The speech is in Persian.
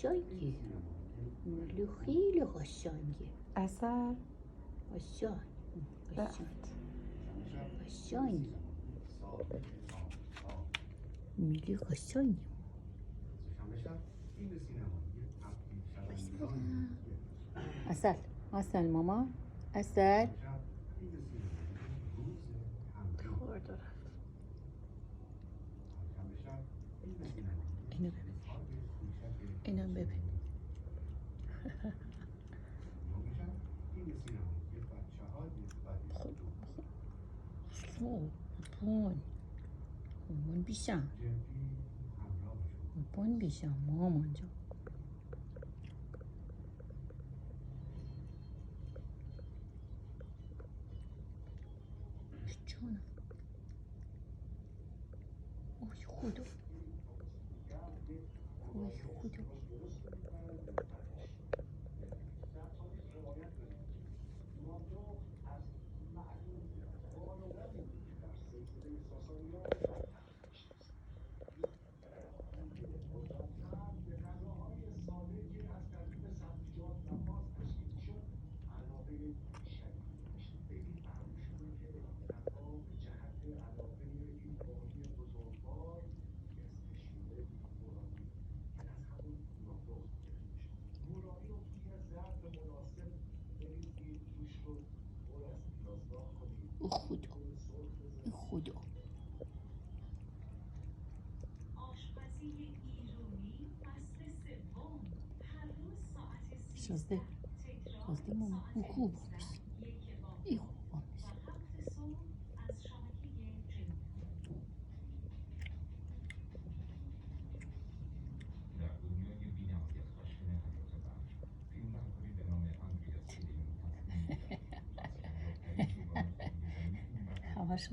قشنگی. میلی خیلی قشنگی. عسل. قشنگ. رفت. قشنگی. میلی قشنگی. عسل. عسل ماما. عسل. خورد و رفت. اینو ببین. اینو ببین. قربان بیشم. قربان بیشم مامان جان. جانم. اوی خدا. اوی خدا. او خدا. ای خدا. شازده. شازده ماما. او خوب بشه. ای خوب بشه. همش